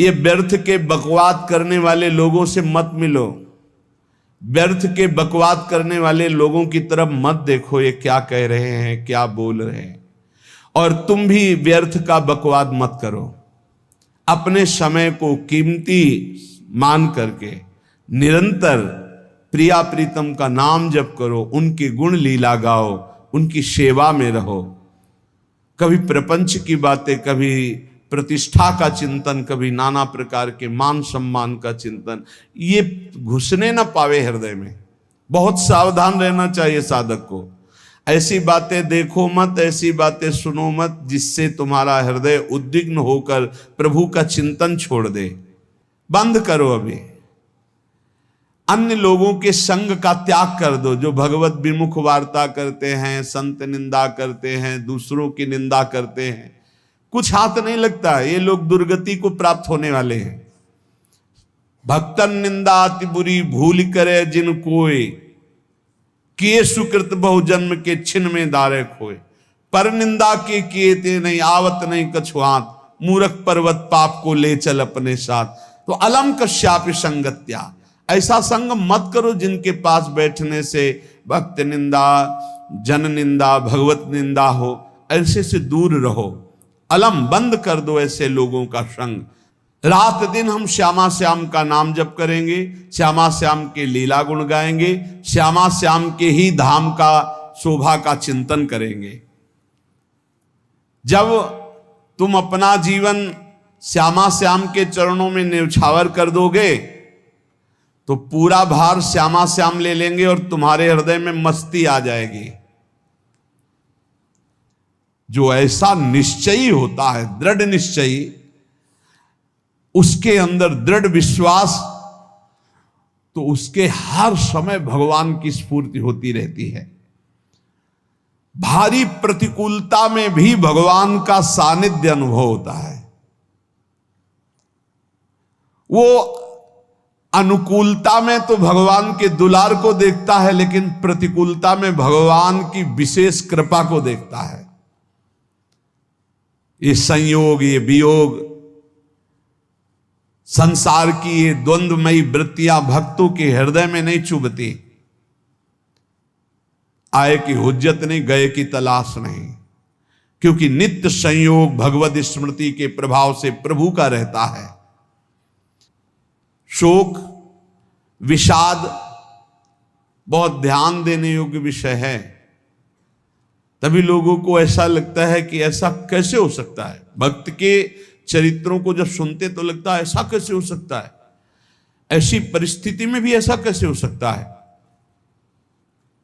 ये व्यर्थ के बकवाद करने वाले लोगों से मत मिलो, व्यर्थ के बकवाद करने वाले लोगों की तरफ मत देखो, ये क्या कह रहे हैं, क्या बोल रहे हैं। और तुम भी व्यर्थ का बकवाद मत करो। अपने समय को कीमती मान करके निरंतर प्रिया प्रीतम का नाम जप करो, उनके गुण लीला गाओ, उनकी सेवा में रहो। कभी प्रपंच की बातें, कभी प्रतिष्ठा का चिंतन, कभी नाना प्रकार के मान सम्मान का चिंतन, ये घुसने ना पावे हृदय में। बहुत सावधान रहना चाहिए साधक को। ऐसी बातें देखो मत, ऐसी बातें सुनो मत जिससे तुम्हारा हृदय उद्विग्न होकर प्रभु का चिंतन छोड़ दे। बंद करो अभी। अन्य लोगों के संग का त्याग कर दो, जो भगवत विमुख वार्ता करते हैं, संत निंदा करते हैं, दूसरों की निंदा करते हैं। कुछ हाथ नहीं लगता, ये लोग दुर्गति को प्राप्त होने वाले हैं। भक्तन निंदा अति बुरी भूल करे जिन कोय, किए सुकृत बहु जन्म के छिन में दारे खोए। पर निंदा के किए ते नहीं, आवत नहीं कछुआत, मूर्ख पर्वत पाप को ले चल अपने साथ। तो अलम कश्यापि संगत्या, ऐसा संग मत करो जिनके पास बैठने से भक्त निंदा, जन निंदा, भगवत निंदा हो। ऐसे से दूर रहो। अलम, बंद कर दो ऐसे लोगों का संग। रात दिन हम श्यामा श्याम का नाम जप करेंगे, श्यामा श्याम के लीला गुण गाएंगे, श्यामा श्याम के ही धाम का शोभा का चिंतन करेंगे। जब तुम अपना जीवन श्यामा श्याम के चरणों में न्यौछावर कर दोगे तो पूरा भार श्यामा श्याम ले लेंगे और तुम्हारे हृदय में मस्ती आ जाएगी। जो ऐसा निश्चयी होता है, दृढ़ निश्चयी, उसके अंदर दृढ़ विश्वास, तो उसके हर समय भगवान की स्फूर्ति होती रहती है। भारी प्रतिकूलता में भी भगवान का सानिध्य अनुभव होता है। वो अनुकूलता में तो भगवान के दुलार को देखता है, लेकिन प्रतिकूलता में भगवान की विशेष कृपा को देखता है। ये संयोग, ये वियोग, संसार की ये द्वंद्वमयी वृत्तियां भक्तों के हृदय में नहीं चुभती। आए की हुज्जत नहीं, गए की तलाश नहीं, क्योंकि नित्य संयोग भगवत स्मृति के प्रभाव से प्रभु का रहता है। शोक, विषाद बहुत ध्यान देने योग्य विषय है। तभी लोगों को ऐसा लगता है कि ऐसा कैसे हो सकता है। भक्त के चरित्रों को जब सुनते तो लगता है ऐसा कैसे हो सकता है, ऐसी परिस्थिति में भी ऐसा कैसे हो सकता है।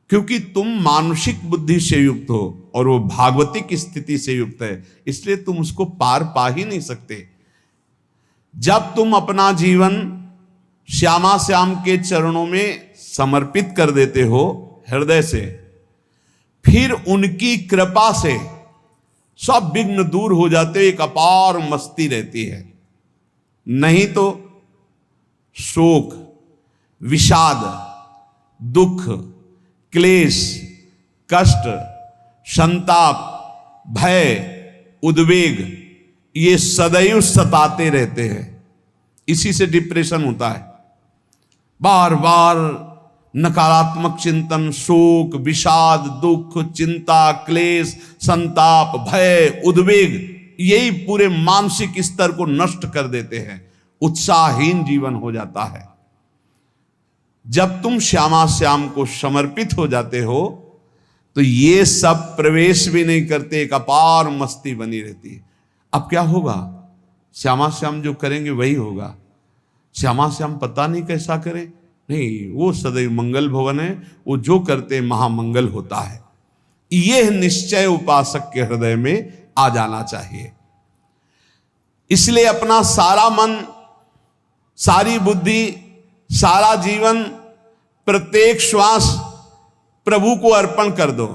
क्योंकि तुम मानसिक बुद्धि से युक्त हो और वो भागवतिक स्थिति से युक्त है, इसलिए तुम उसको पार पा ही नहीं सकते। जब तुम अपना जीवन श्यामा श्याम के चरणों में समर्पित कर देते हो हृदय से, फिर उनकी कृपा से सब विघ्न दूर हो जाते, एक अपार मस्ती रहती है। नहीं तो शोक, विषाद, दुख, क्लेश, कष्ट, संताप, भय, उद्वेग, ये सदैव सताते रहते हैं। इसी से डिप्रेशन होता है। बार बार नकारात्मक चिंतन, शोक, विषाद, दुख, चिंता, क्लेश, संताप, भय, उद्वेग, यही पूरे मानसिक स्तर को नष्ट कर देते हैं। उत्साहहीन जीवन हो जाता है। जब तुम श्यामा श्याम को समर्पित हो जाते हो तो ये सब प्रवेश भी नहीं करते, एक अपार मस्ती बनी रहती है। अब क्या होगा? श्यामा श्याम जो करेंगे वही होगा। श्यामा श्याम पता नहीं कैसा करे, नहीं, वो सदैव मंगल भवन है, वो जो करते महामंगल होता है। यह निश्चय उपासक के हृदय में आ जाना चाहिए। इसलिए अपना सारा मन, सारी बुद्धि, सारा जीवन, प्रत्येक श्वास प्रभु को अर्पण कर दो,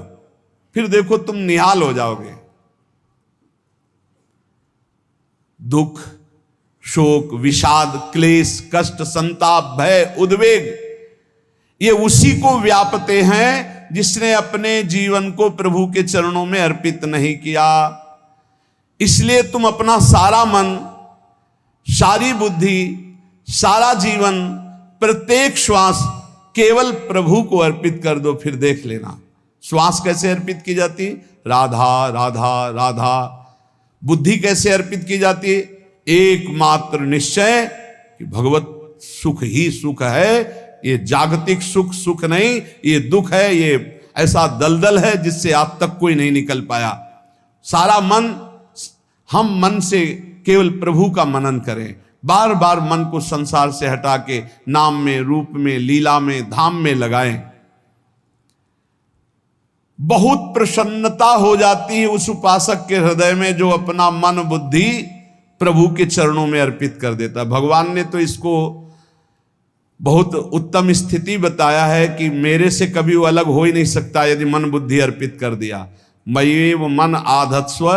फिर देखो तुम निहाल हो जाओगे। दुख, शोक, विषाद, क्लेश, कष्ट, संताप, भय, उद्वेग, ये उसी को व्यापते हैं जिसने अपने जीवन को प्रभु के चरणों में अर्पित नहीं किया। इसलिए तुम अपना सारा मन सारी बुद्धि, सारा जीवन, प्रत्येक श्वास केवल प्रभु को अर्पित कर दो, फिर देख लेना। श्वास कैसे अर्पित की जाती? राधा राधा राधा। बुद्धि कैसे अर्पित की जाती? एकमात्र निश्चय कि भगवत सुख ही सुख है, ये जागतिक सुख सुख नहीं, ये दुख है, ये ऐसा दलदल है जिससे आज तक कोई नहीं निकल पाया। सारा मन, हम मन से केवल प्रभु का मनन करें, बार बार मन को संसार से हटा के नाम में, रूप में, लीला में, धाम में लगाएं। बहुत प्रसन्नता हो जाती है उस उपासक के हृदय में जो अपना मन बुद्धि प्रभु के चरणों में अर्पित कर देता। भगवान ने तो इसको बहुत उत्तम स्थिति बताया है कि मेरे से कभी वो अलग हो ही नहीं सकता यदि मन बुद्धि अर्पित कर दिया। मय्येव मन आधत्स्व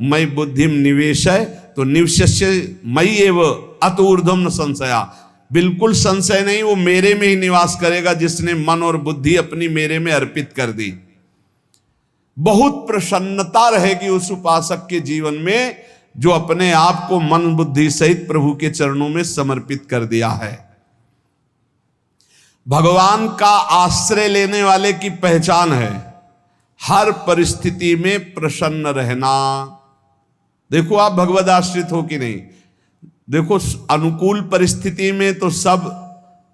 मयि बुद्धिम निवेशय, तो निवश्य मयि एव अत ऊर्ध्वम न संशया। बिल्कुल संशय नहीं, वो मेरे में ही निवास करेगा जिसने मन और बुद्धि अपनी मेरे में अर्पित कर दी। बहुत प्रसन्नता रहेगी उस उपासक के जीवन में जो अपने आप को मन बुद्धि सहित प्रभु के चरणों में समर्पित कर दिया है। भगवान का आश्रय लेने वाले की पहचान है हर परिस्थिति में प्रसन्न रहना। देखो आप भगवद आश्रित हो कि नहीं, देखो अनुकूल परिस्थिति में तो सब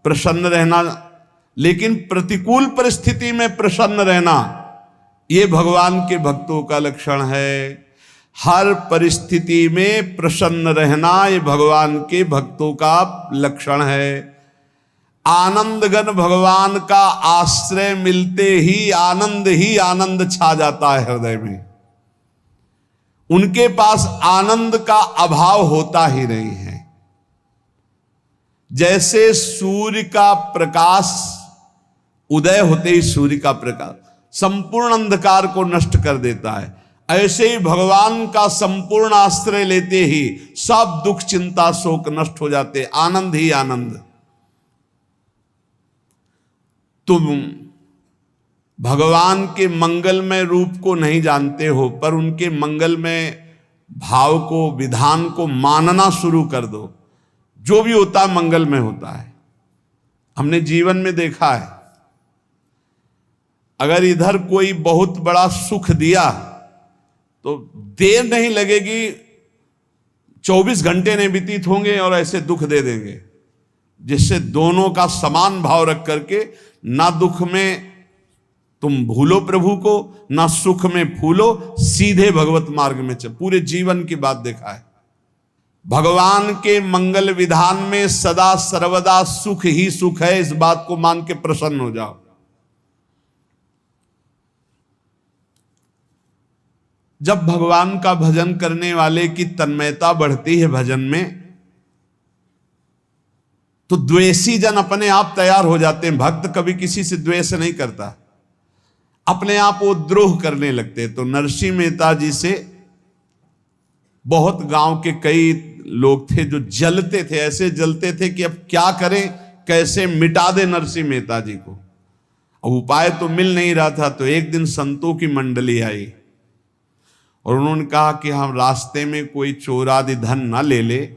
प्रसन्न रहना, लेकिन प्रतिकूल परिस्थिति में प्रसन्न रहना ये भगवान के भक्तों का लक्षण है। हर परिस्थिति में प्रसन्न रहना ये भगवान के भक्तों का लक्षण है। आनंदगन भगवान का आश्रय मिलते ही आनंद छा जाता है हृदय में। उनके पास आनंद का अभाव होता ही नहीं है। जैसे सूर्य का प्रकाश उदय होते ही सूर्य का प्रकाश संपूर्ण अंधकार को नष्ट कर देता है, ऐसे ही भगवान का संपूर्ण आश्रय लेते ही सब दुख चिंता शोक नष्ट हो जाते, आनंद ही आनंद। तुम भगवान के मंगलमय रूप को नहीं जानते हो, पर उनके मंगलमय भाव को, विधान को मानना शुरू कर दो। जो भी होता है मंगलमय होता है। हमने जीवन में देखा है, अगर इधर कोई बहुत बड़ा सुख दिया तो देर नहीं लगेगी, 24 घंटे नहीं व्यतीत होंगे और ऐसे दुख दे देंगे, जिससे दोनों का समान भाव रख करके ना दुख में तुम भूलो प्रभु को, ना सुख में फूलो, सीधे भगवत मार्ग में चल। पूरे जीवन की बात देखा है। भगवान के मंगल विधान में सदा सर्वदा सुख ही सुख है, इस बात को मान के प्रसन्न हो जाओ। जब भगवान का भजन करने वाले की तन्मयता बढ़ती है भजन में, तो द्वेषी जन अपने आप तैयार हो जाते हैं। भक्त कभी किसी से द्वेष नहीं करता, अपने आप वो द्रोह करने लगते। तो नरसिंह मेहता जी से बहुत गांव के कई लोग थे जो जलते थे, ऐसे जलते थे कि अब क्या करें, कैसे मिटा दे नरसिंह मेहता जी को। अब उपाय तो मिल नहीं रहा था। तो एक दिन संतों की मंडली आई और उन्होंने कहा कि हम रास्ते में कोई चोर आदि धन ना ले ले,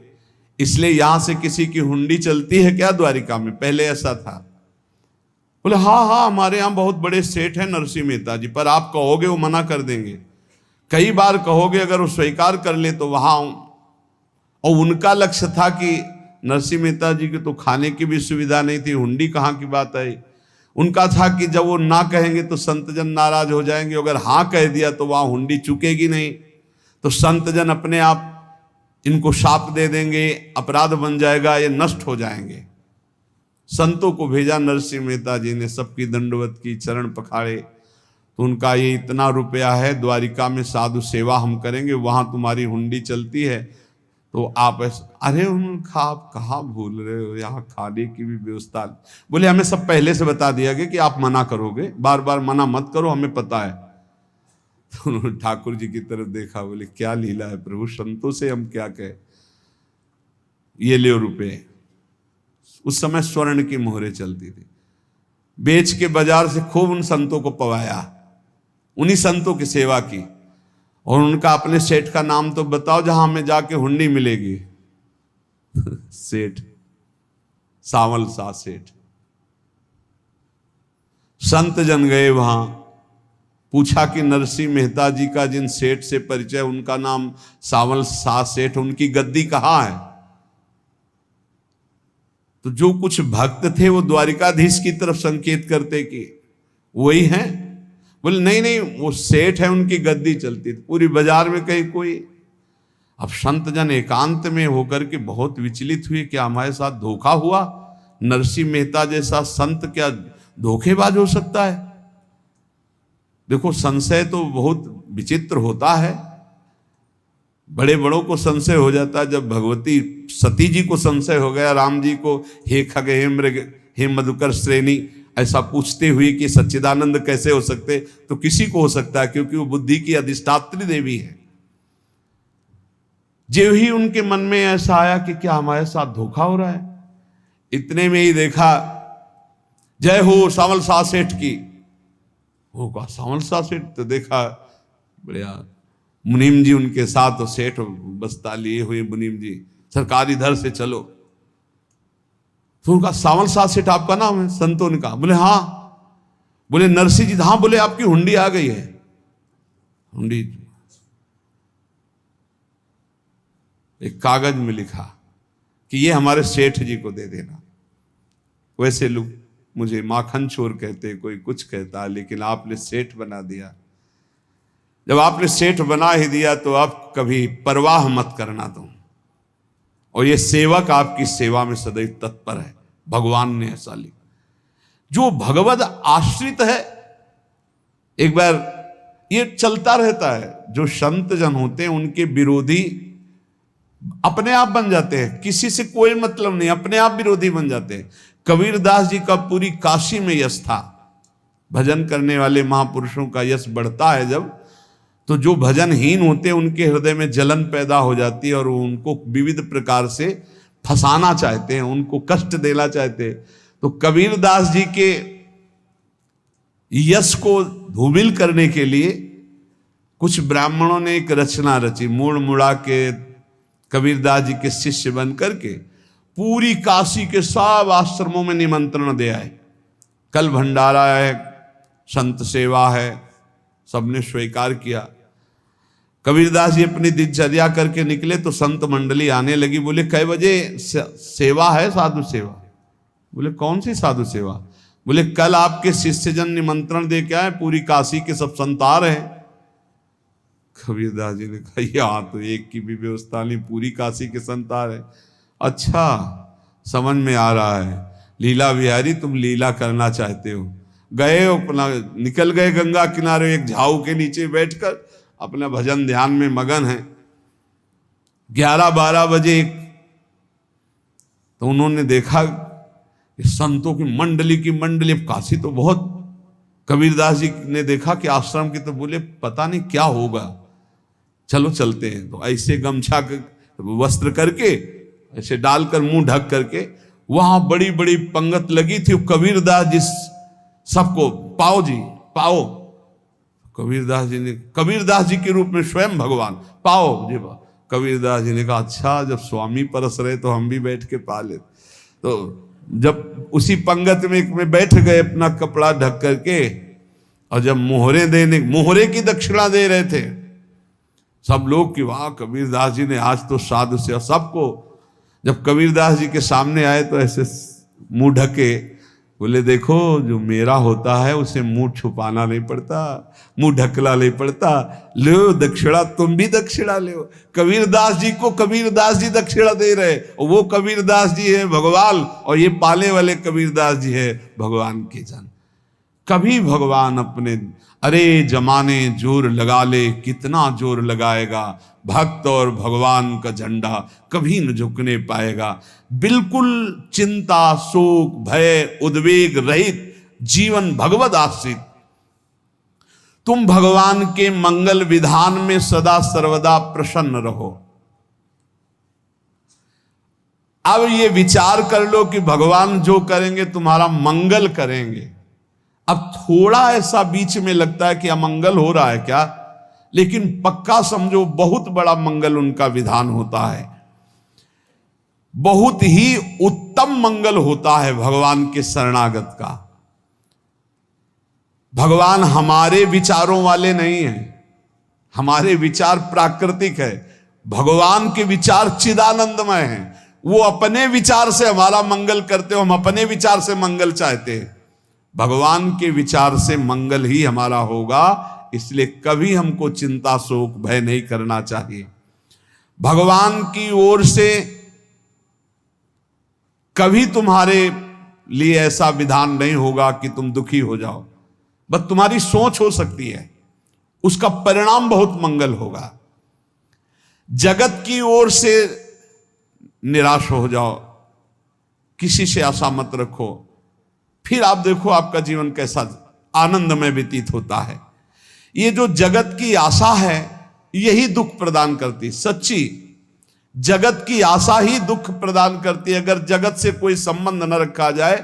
इसलिए यहां से किसी की हुंडी चलती है क्या द्वारिका में? पहले ऐसा था। बोले हाँ हमारे यहां बहुत बड़े सेठ हैं नरसिंह मेहता जी, पर आप कहोगे वो मना कर देंगे। कई बार कहोगे, अगर वो स्वीकार कर ले तो वहां। और उनका लक्ष्य था कि नरसिंह मेहता जी की तो खाने की भी सुविधा नहीं थी, हुंडी कहाँ की बात आई। उनका था कि जब वो ना कहेंगे तो संतजन नाराज हो जाएंगे, अगर हाँ कह दिया तो वहां हुंडी चुकेगी नहीं, तो संतजन अपने आप इनको शाप दे देंगे, अपराध बन जाएगा, ये नष्ट हो जाएंगे। संतों को भेजा नरसिंह मेहता जी ने, सबकी दंडवत की, चरण पखाड़े। तो उनका ये इतना रुपया है, द्वारिका में साधु सेवा हम करेंगे, वहां तुम्हारी हुंडी चलती है, तो आप अरे उनका आप कहाँ भूल रहे हो, यहाँ खाने की भी व्यवस्था। बोले हमें सब पहले से बता दिया गया कि आप मना करोगे, बार बार मना मत करो, हमें पता है। तो उन्होंने ठाकुर जी की तरफ देखा, बोले क्या लीला है प्रभु, संतों से हम क्या कहें, ये ले रुपए। उस समय स्वर्ण की मोहरें चलती थी, बेच के बाजार से खूब उन संतों को पवाया, उन्हीं संतों की सेवा की। और उनका अपने सेठ का नाम तो बताओ जहां हमें जाके हुंडी मिलेगी। सेठ, सावल शाह सेठ। संत जन गए वहां, पूछा कि नरसिंह मेहता जी का जिन सेठ से परिचय, उनका नाम सावल शाह सेठ, उनकी गद्दी कहाँ है? तो जो कुछ भक्त थे वो द्वारिकाधीश की तरफ संकेत करते कि वही हैं। बोले नहीं नहीं, वो सेठ है, उनकी गद्दी चलती थी। पूरी बाजार में कहीं कोई। अब संत जन एकांत में होकर के बहुत विचलित हुए, क्या हमारे साथ धोखा हुआ? नरसिंह मेहता जैसा संत क्या धोखेबाज हो सकता है? देखो, संशय तो बहुत विचित्र होता है, बड़े बड़ों को संशय हो जाता है। जब भगवती सती जी को संशय हो गया, राम जी को हे खग हे मृग हे मधुकर श्रेणी ऐसा पूछते हुए कि सच्चिदानंद कैसे हो सकते, तो किसी को हो सकता है, क्योंकि वो बुद्धि की अधिष्ठात्री देवी है। जो ही उनके मन में ऐसा आया कि क्या हमारे साथ धोखा हो रहा है, इतने में ही देखा जय हो सावल शाह सेठ की। वो कहा सावल शाह सेठ, तो देखा बढ़िया मुनीम जी उनके साथ, और सेठ बस्ता लिए हुए मुनीम जी, सरकार इधर से चलो। तो उनका सावल शाह सेठ आपका नाम है? संतों ने कहा। बोले हाँ। बोले नरसिंह जी, हाँ। बोले आपकी हुंडी आ गई है। हुंडी एक कागज में लिखा कि ये हमारे सेठ जी को दे देना। वैसे लोग मुझे माखन चोर कहते, कोई कुछ कहता, लेकिन आपने सेठ बना दिया। जब आपने सेठ बना ही दिया तो आप कभी परवाह मत करना तुम। और ये सेवक आपकी सेवा में सदैव तत्पर है, भगवान ने ऐसा लिखा। जो भगवद आश्रित है, एक बार ये चलता रहता है, जो संत जन होते हैं उनके विरोधी अपने आप बन जाते हैं, किसी से कोई मतलब नहीं, अपने आप विरोधी बन जाते हैं। कबीरदास जी का पूरी काशी में यश था। भजन करने वाले महापुरुषों का यश बढ़ता है जब, तो जो भजनहीन होते हैं उनके हृदय में जलन पैदा हो जाती है, और वो उनको विविध प्रकार से फंसाना चाहते हैं, उनको कष्ट देना चाहते हैं। तो कबीरदास जी के यश को धूमिल करने के लिए कुछ ब्राह्मणों ने एक रचना रची, मूड़ मुड़ा के कबीरदास जी के शिष्य बन करके पूरी काशी के सब आश्रमों में निमंत्रण दे आए। कल भंडारा है, संत सेवा है, सबने स्वीकार किया। कबीरदास जी अपनी दिनचर्या करके निकले तो संत मंडली आने लगी। बोले कै बजे सेवा है? साधु सेवा। बोले कौन सी साधु सेवा? बोले कल आपके शिष्यजन निमंत्रण दे के आए, पूरी काशी के सब संत आ रहे हैं। कबीरदास जी ने कहा यहाँ तो एक की भी व्यवस्था नहीं, पूरी काशी के संत आ रहे। अच्छा, समझ में आ रहा है, लीला बिहारी तुम लीला करना चाहते हो। गए अपना निकल गए गंगा किनारे, एक झाऊ के नीचे बैठकर अपना भजन ध्यान में मगन है। 11-12 बजे तो उन्होंने देखा कि संतों की मंडली अब काशी तो बहुत। कबीरदास जी ने देखा कि आश्रम की, तो बोले पता नहीं क्या होगा, चलो चलते हैं। तो ऐसे गमछा वस्त्र करके ऐसे डालकर मुंह ढक करके, वहां बड़ी बड़ी पंगत लगी थी। कबीरदास जी सबको पाओ जी पाओ। कबीरदास जी के रूप में स्वयं भगवान पाओ जी पाओ। कबीरदास जी ने कहा अच्छा, जब स्वामी परस रहे तो हम भी बैठ के पा ले। तो जब उसी पंगत में बैठ गए अपना कपड़ा ढक करके, और जब मोहरे की दक्षिणा दे रहे थे सब लोग कि वाह कबीरदास जी ने आज तो साधु से। सबको जब कबीरदास जी के सामने आए तो ऐसे मुंह ढके, बोले देखो जो मेरा होता है उसे मुंह छुपाना नहीं पड़ता, मुंह ढकना नहीं पड़ता। लो दक्षिणा, तुम भी दक्षिणा लो। कबीरदास जी को कबीरदास जी दक्षिणा दे रहे, और वो कबीरदास जी है भगवान, और ये पाले वाले कबीरदास जी है भगवान के जन। कभी भगवान अपने अरे जमाने जोर लगा ले, कितना जोर लगाएगा, भक्त और भगवान का झंडा कभी न झुकने पाएगा। बिल्कुल चिंता शोक भय उद्वेग रहित जीवन भगवद आश्रित। तुम भगवान के मंगल विधान में सदा सर्वदा प्रसन्न रहो। अब ये विचार कर लो कि भगवान जो करेंगे तुम्हारा मंगल करेंगे। अब थोड़ा ऐसा बीच में लगता है कि अमंगल हो रहा है क्या, लेकिन पक्का समझो बहुत बड़ा मंगल उनका विधान होता है। बहुत ही उत्तम मंगल होता है भगवान के शरणागत का। भगवान हमारे विचारों वाले नहीं हैं, हमारे विचार प्राकृतिक है, भगवान के विचार चिदानंदमय हैं। वो अपने विचार से हमारा मंगल करते हो, हम अपने विचार से मंगल चाहते हैं। भगवान के विचार से मंगल ही हमारा होगा, इसलिए कभी हमको चिंता शोक भय नहीं करना चाहिए। भगवान की ओर से कभी तुम्हारे लिए ऐसा विधान नहीं होगा कि तुम दुखी हो जाओ, बस तुम्हारी सोच हो सकती है, उसका परिणाम बहुत मंगल होगा। जगत की ओर से निराश हो जाओ, किसी से आशा मत रखो, फिर आप देखो आपका जीवन कैसा आनंद में व्यतीत होता है। ये जो जगत की आशा है यही दुख प्रदान करती, सच्ची जगत की आशा ही दुख प्रदान करती है। अगर जगत से कोई संबंध न रखा जाए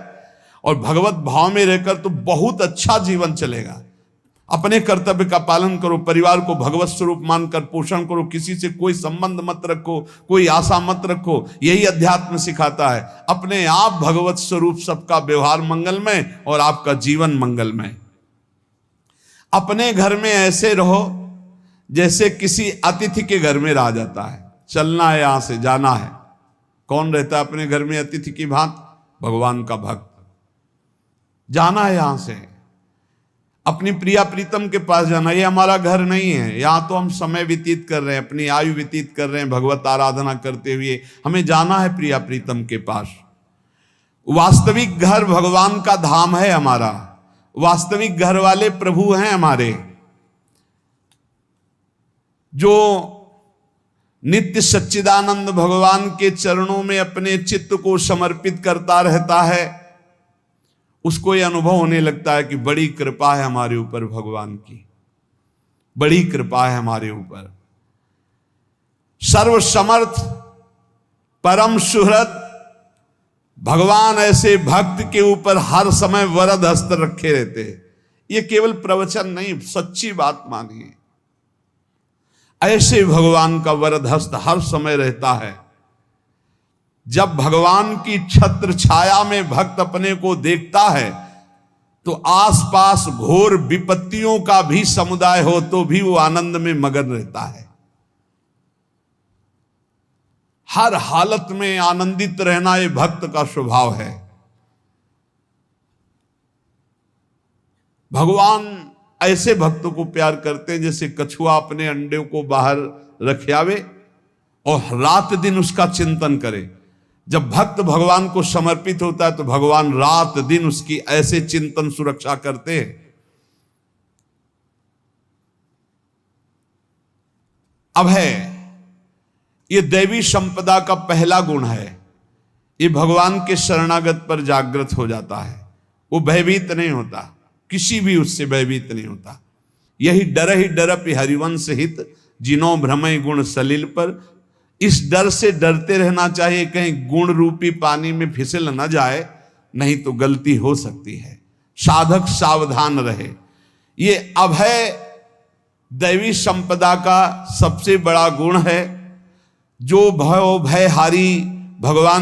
और भगवत भाव में रहकर तो बहुत अच्छा जीवन चलेगा। अपने कर्तव्य का पालन करो, परिवार को भगवत स्वरूप मानकर पोषण करो, किसी से कोई संबंध मत रखो, कोई आशा मत रखो, यही अध्यात्म सिखाता है। अपने आप भगवत स्वरूप, सबका व्यवहार मंगलमय और आपका जीवन मंगलमय। अपने घर में ऐसे रहो जैसे किसी अतिथि के घर में रह जाता है, चलना है, यहां से जाना है। कौन रहता है अपने घर में अतिथि की भांति? भगवान का भक्त। जाना है यहां से, अपनी प्रिया प्रीतम के पास जाना। ये हमारा घर नहीं है, यहां तो हम समय व्यतीत कर रहे हैं, अपनी आयु व्यतीत कर रहे हैं भगवत आराधना करते हुए। हमें जाना है प्रिया प्रीतम के पास। वास्तविक घर भगवान का धाम है हमारा, वास्तविक घर वाले प्रभु हैं हमारे। जो नित्य सच्चिदानंद भगवान के चरणों में अपने चित्त को समर्पित करता रहता है, उसको यह अनुभव होने लगता है कि बड़ी कृपा है हमारे ऊपर, भगवान की बड़ी कृपा है हमारे ऊपर। सर्वसमर्थ परम सुहृद भगवान ऐसे भक्त के ऊपर हर समय वरद हस्त रखे रहते हैं। ये केवल प्रवचन नहीं, सच्ची बात मानिए। ऐसे भगवान का वरद हस्त हर समय रहता है। जब भगवान की छत्र छाया में भक्त अपने को देखता है तो आसपास घोर विपत्तियों का भी समुदाय हो तो भी वो आनंद में मगन रहता है। हर हालत में आनंदित रहना ये भक्त का स्वभाव है। भगवान ऐसे भक्तों को प्यार करते हैं जैसे कछुआ अपने अंडे को बाहर रख आवे और रात दिन उसका चिंतन करे। जब भक्त भगवान को समर्पित होता है तो भगवान रात दिन उसकी ऐसे चिंतन सुरक्षा करते हैं। अब है ये दैवी संपदा का पहला गुण है, ये भगवान के शरणागत पर जागृत हो जाता है। वो भयभीत नहीं होता, किसी भी उससे भयभीत नहीं होता। यही डर ही डरप हरिवंश हित, जिनो भ्रमय गुण सलिल पर। इस डर से डरते रहना चाहिए कहीं गुण रूपी पानी में फिसल न जाए, नहीं तो गलती हो सकती है। साधक सावधान रहे। ये अभय दैवी संपदा का सबसे बड़ा गुण है। जो भयहारी भगवान